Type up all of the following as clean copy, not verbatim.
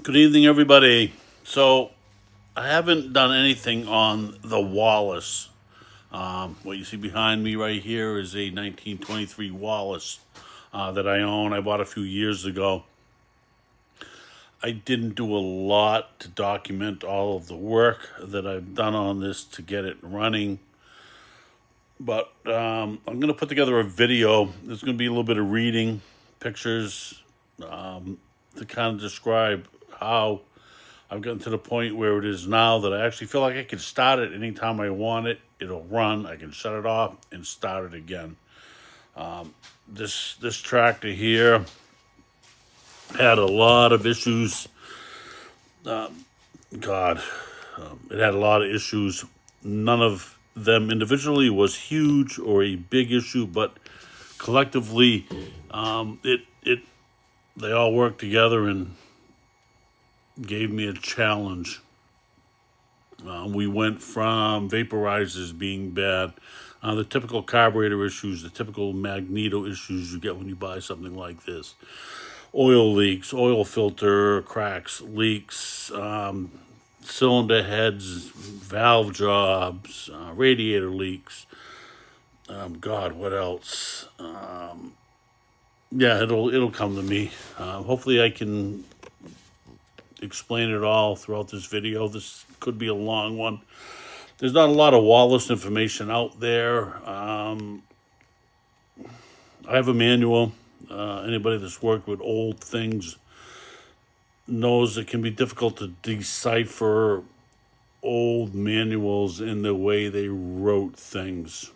Good evening, everybody. So, I haven't done anything on the Wallis. What you see behind me right here is a 1923 Wallis that I own. I bought a few years ago. I didn't do a lot to document all of the work that I've done on this to get it running. But I'm going to put together a video. There's going to be a little bit of reading, pictures, to kind of describe how I've gotten to the point where it is now that I actually feel like I can start it anytime I want it. It'll run. I can shut it off and start it again. This tractor here had a lot of issues. It had a lot of issues. None of them individually was huge or a big issue, but collectively, they all worked together and gave me a challenge. We went from vaporizers being bad, the typical carburetor issues, the typical magneto issues you get when you buy something like this. Oil leaks, oil filter cracks, leaks, cylinder heads, valve jobs, radiator leaks. What else? It'll come to me. Hopefully I can explain it all throughout this video. This could be a long one. There's not a lot of Wallis information out there. I have a manual. Anybody that's worked with old things knows it can be difficult to decipher old manuals in the way they wrote things.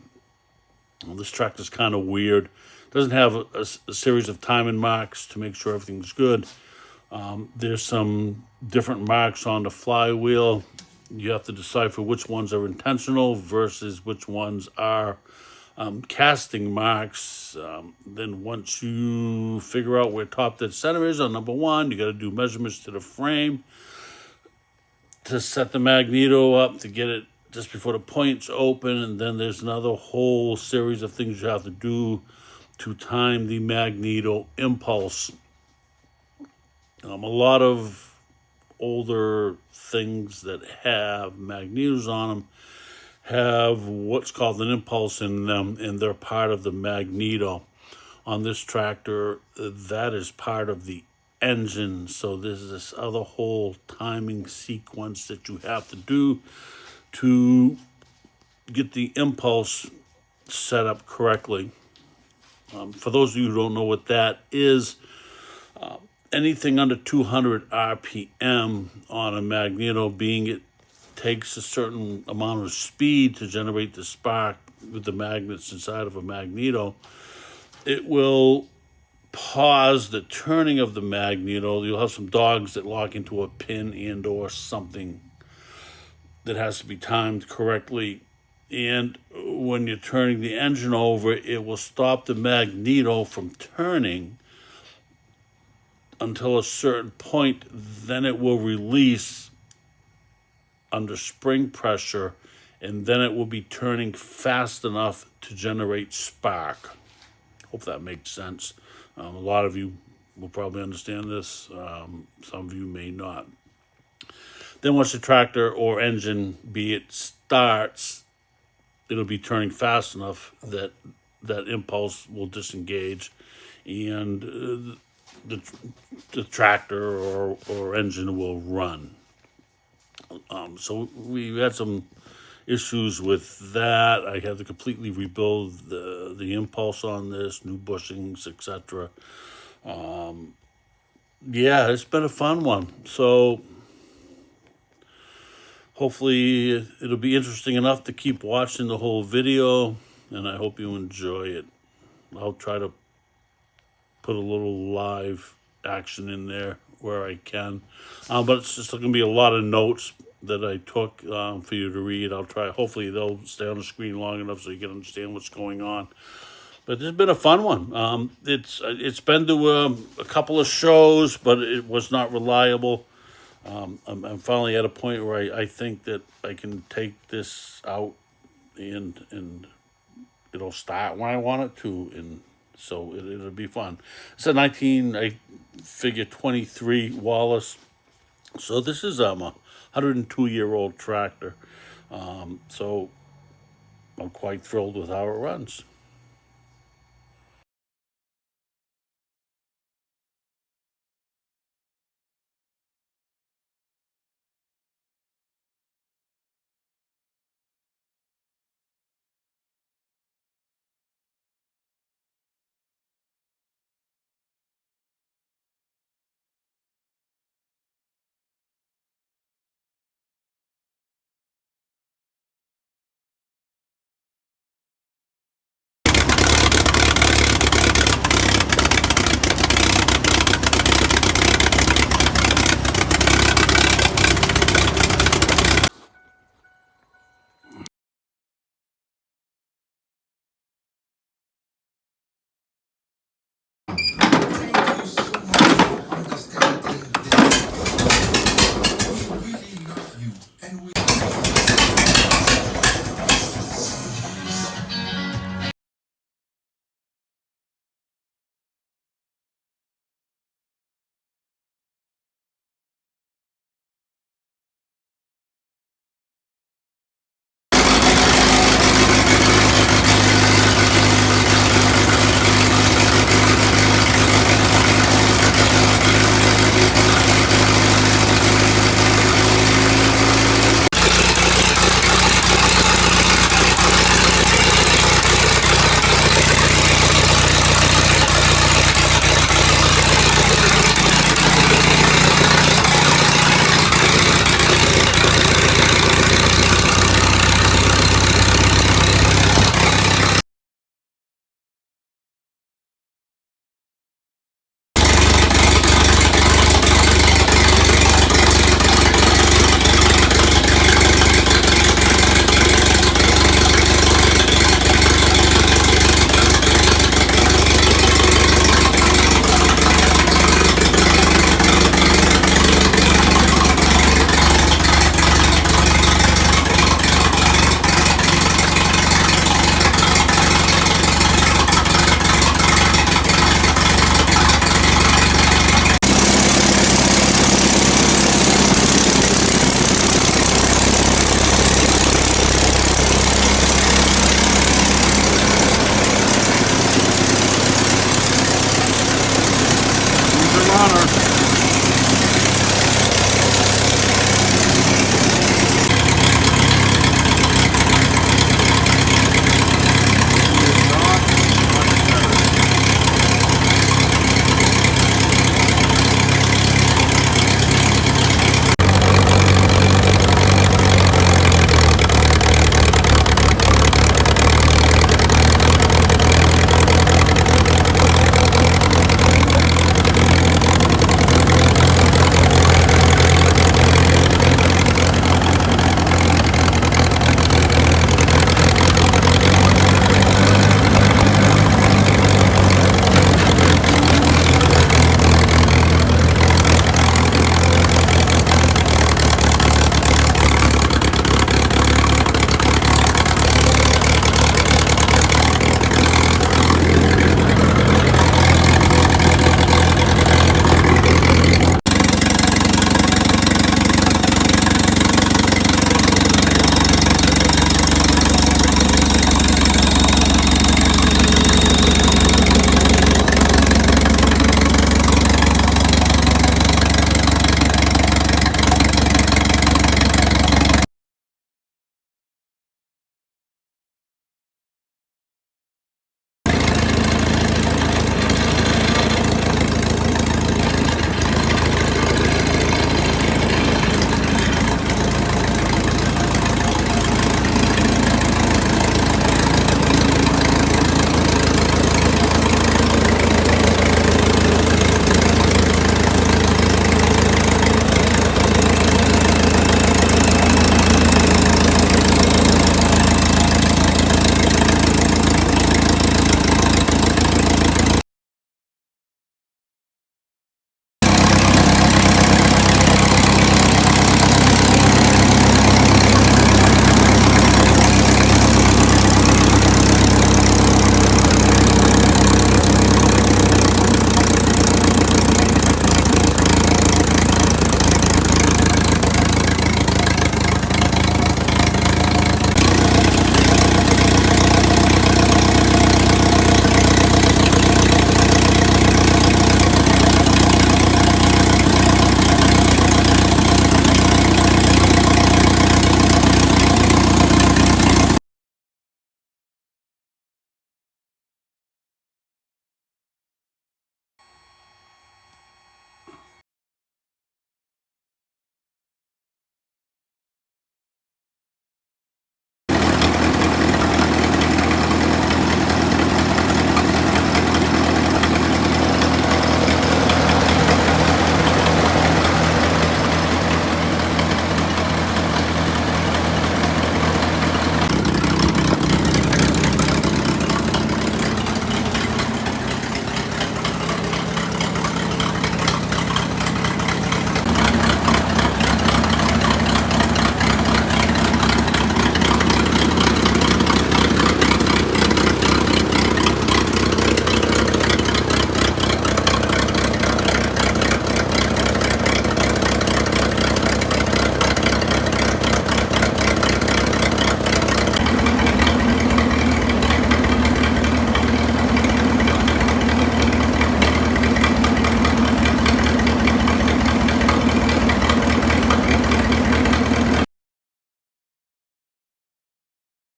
Well, this tractor's kind of weird. Doesn't have a series of timing marks to make sure everything's good. There's some different marks on the flywheel. You have to decipher which ones are intentional versus which ones are casting marks. Then once you figure out where top dead center is on number one, you got to do measurements to the frame to set the magneto up to get it just before the points open. And then there's another whole series of things you have to do to time the magneto impulse. A lot of older things that have magnetos on them have what's called an impulse in them, and they're part of the magneto. On this tractor, that is part of the engine. So there's this other whole timing sequence that you have to do to get the impulse set up correctly. For those of you who don't know what that is, anything under 200 RPM on a magneto, being it takes a certain amount of speed to generate the spark with the magnets inside of a magneto, it will pause the turning of the magneto. You'll have some dogs that lock into a pin and or something that has to be timed correctly. And when you're turning the engine over, it will stop the magneto from turning until a certain point. Then it will release under spring pressure, and then it will be turning fast enough to generate spark. Hope that makes sense. A lot of you will probably understand this. Some of you may not. Then once the tractor or engine, be it starts, it'll be turning fast enough that that impulse will disengage, and the tractor or engine will run. So we had some issues with that. I had to completely rebuild the impulse on this, new bushings, etc. It's been a fun one. So hopefully it'll be interesting enough to keep watching the whole video, and I hope you enjoy it. I'll try to put a little live action in there where I can. But it's just going to be a lot of notes that I took for you to read. I'll try. Hopefully they'll stay on the screen long enough so you can understand what's going on. But this has been a fun one. It's been to a couple of shows, but it was not reliable. I'm finally at a point where I think that I can take this out and it'll start when I want it to, and so it'll be fun. It's a 23 Wallis. So this is a 102-year-old tractor. So I'm quite thrilled with how it runs.